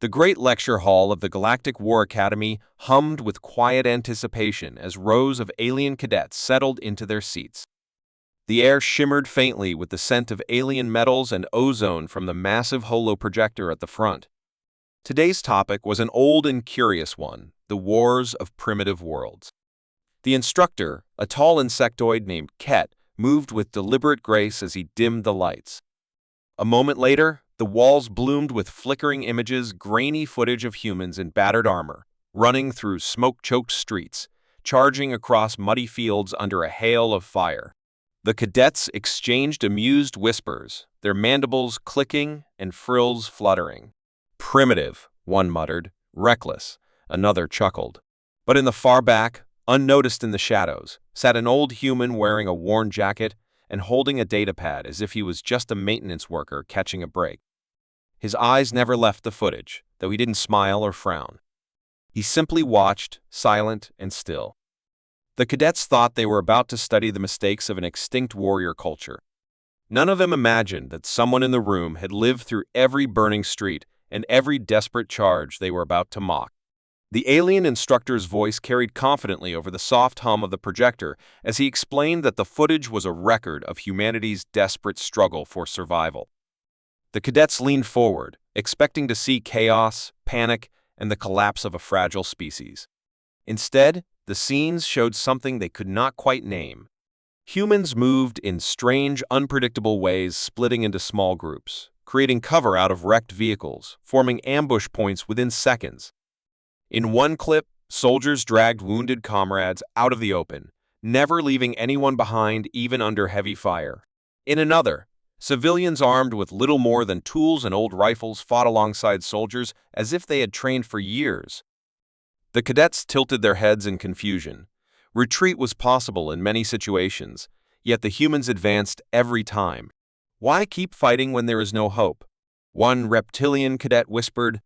The great lecture hall of the Galactic War Academy hummed with quiet anticipation as rows of alien cadets settled into their seats. The air shimmered faintly with the scent of alien metals and ozone from the massive holoprojector at the front. Today's topic was an old and curious one: the wars of primitive worlds. The instructor, a tall insectoid named Ket, moved with deliberate grace as he dimmed the lights. A moment later, the walls bloomed with flickering images, grainy footage of humans in battered armor, running through smoke-choked streets, charging across muddy fields under a hail of fire. The cadets exchanged amused whispers, their mandibles clicking and frills fluttering. "Primitive," one muttered. "Reckless," another chuckled. But in the far back, unnoticed in the shadows, sat an old human wearing a worn jacket and holding a datapad as if he was just a maintenance worker catching a break. His eyes never left the footage, though he didn't smile or frown. He simply watched, silent and still. The cadets thought they were about to study the mistakes of an extinct warrior culture. None of them imagined that someone in the room had lived through every burning street and every desperate charge they were about to mock. The alien instructor's voice carried confidently over the soft hum of the projector as he explained that the footage was a record of humanity's desperate struggle for survival. The cadets leaned forward, expecting to see chaos, panic, and the collapse of a fragile species. Instead, the scenes showed something they could not quite name. Humans moved in strange, unpredictable ways, splitting into small groups, creating cover out of wrecked vehicles, forming ambush points within seconds. In one clip, soldiers dragged wounded comrades out of the open, never leaving anyone behind even under heavy fire. In another, civilians armed with little more than tools and old rifles fought alongside soldiers as if they had trained for years. The cadets tilted their heads in confusion. Retreat was possible in many situations, yet the humans advanced every time. "Why keep fighting when there is no hope?" one reptilian cadet whispered.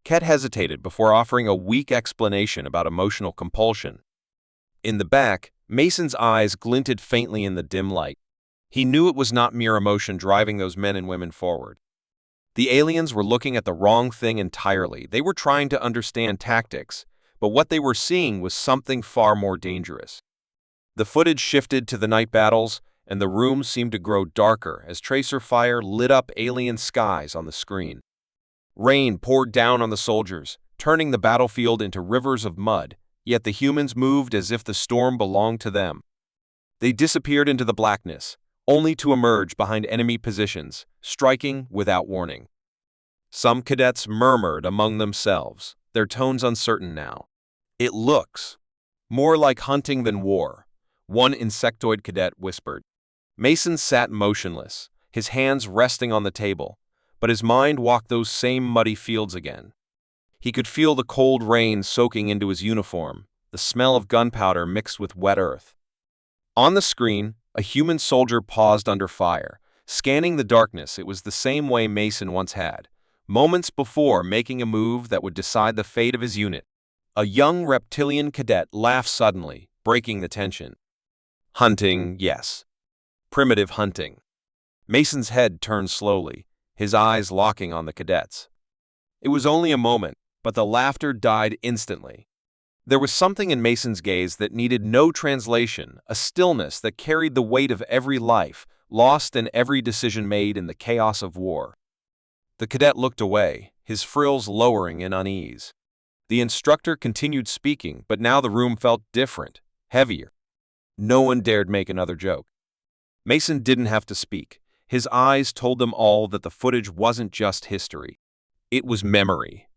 Ket hesitated before offering a weak explanation about emotional compulsion. In the back, Mason's eyes glinted faintly in the dim light. He knew it was not mere emotion driving those men and women forward. The aliens were looking at the wrong thing entirely. They were trying to understand tactics, but what they were seeing was something far more dangerous. The footage shifted to the night battles, and the room seemed to grow darker as tracer fire lit up alien skies on the screen. Rain poured down on the soldiers, turning the battlefield into rivers of mud, yet the humans moved as if the storm belonged to them. They disappeared into the blackness, only to emerge behind enemy positions, striking without warning. Some cadets murmured among themselves, their tones uncertain now. "It looks more like hunting than war," one insectoid cadet whispered. Mason sat motionless, his hands resting on the table, but his mind walked those same muddy fields again. He could feel the cold rain soaking into his uniform, the smell of gunpowder mixed with wet earth. On the screen, a human soldier paused under fire, scanning the darkness. It was the same way Mason once had, moments before making a move that would decide the fate of his unit. A young reptilian cadet laughed suddenly, breaking the tension. "Hunting, yes. Primitive hunting." Mason's head turned slowly, his eyes locking on the cadets. It was only a moment, but the laughter died instantly. There was something in Mason's gaze that needed no translation, a stillness that carried the weight of every life, lost in every decision made in the chaos of war. The cadet looked away, his frills lowering in unease. The instructor continued speaking, but now the room felt different, heavier. No one dared make another joke. Mason didn't have to speak. His eyes told them all that the footage wasn't just history. It was memory.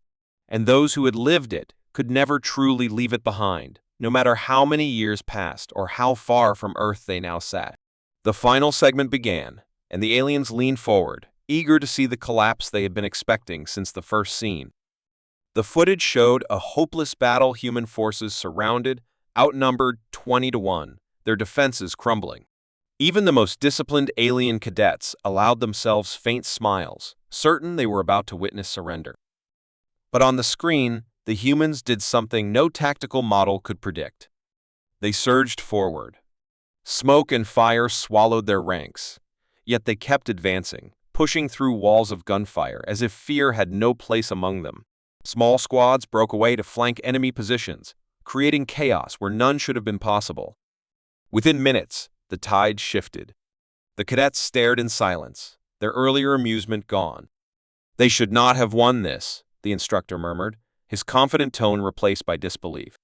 And those who had lived it could never truly leave it behind, no matter how many years passed or how far from Earth they now sat. The final segment began, and the aliens leaned forward, eager to see the collapse they had been expecting since the first scene. The footage showed a hopeless battle, human forces surrounded, outnumbered 20-1, their defenses crumbling. Even the most disciplined alien cadets allowed themselves faint smiles, certain they were about to witness surrender. But on the screen, the humans did something no tactical model could predict. They surged forward. Smoke and fire swallowed their ranks, yet they kept advancing, pushing through walls of gunfire as if fear had no place among them. Small squads broke away to flank enemy positions, creating chaos where none should have been possible. Within minutes, the tide shifted. The cadets stared in silence, their earlier amusement gone. "They should not have won this," the instructor murmured, his confident tone replaced by disbelief.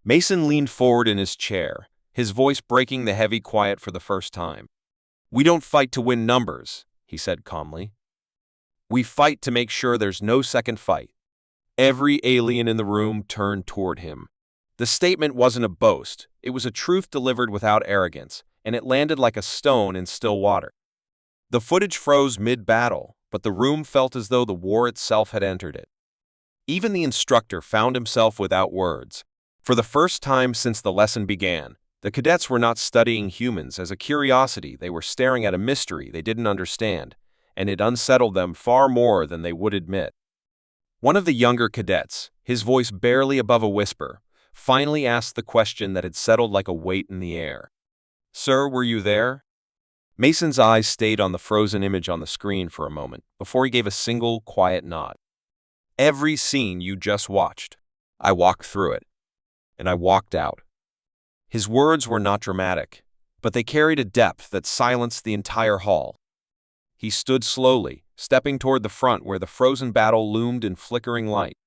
Mason leaned forward in his chair, his voice breaking the heavy quiet for the first time. "We don't fight to win numbers," he said calmly. "We fight to make sure there's no second fight." Every alien in the room turned toward him. The statement wasn't a boast, it was a truth delivered without arrogance, and it landed like a stone in still water. The footage froze mid-battle, but the room felt as though the war itself had entered it. Even the instructor found himself without words. For the first time since the lesson began, the cadets were not studying humans as a curiosity, they were staring at a mystery they didn't understand, and it unsettled them far more than they would admit. One of the younger cadets, his voice barely above a whisper, finally asked the question that had settled like a weight in the air. "Sir, were you there?" Mason's eyes stayed on the frozen image on the screen for a moment before he gave a single, quiet nod. "Every scene you just watched. I walked through it. And I walked out." His words were not dramatic, but they carried a depth that silenced the entire hall. He stood slowly, stepping toward the front where the frozen battle loomed in flickering light.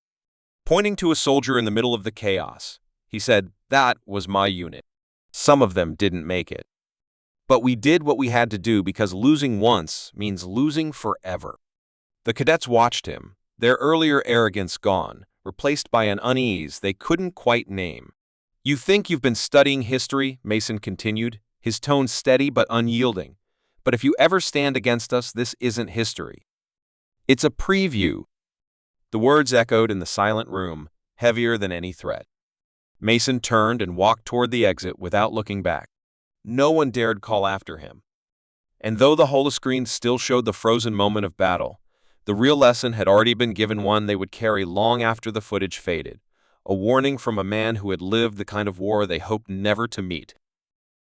Pointing to a soldier in the middle of the chaos, he said, "That was my unit. Some of them didn't make it. But we did what we had to do because losing once means losing forever." The cadets watched him, their earlier arrogance gone, replaced by an unease they couldn't quite name. "You think you've been studying history," Mason continued, his tone steady but unyielding. "But if you ever stand against us, this isn't history. It's a preview." The words echoed in the silent room, heavier than any threat. Mason turned and walked toward the exit without looking back. No one dared call after him. And though the holoscreen still showed the frozen moment of battle, the real lesson had already been given, one they would carry long after the footage faded, a warning from a man who had lived the kind of war they hoped never to meet.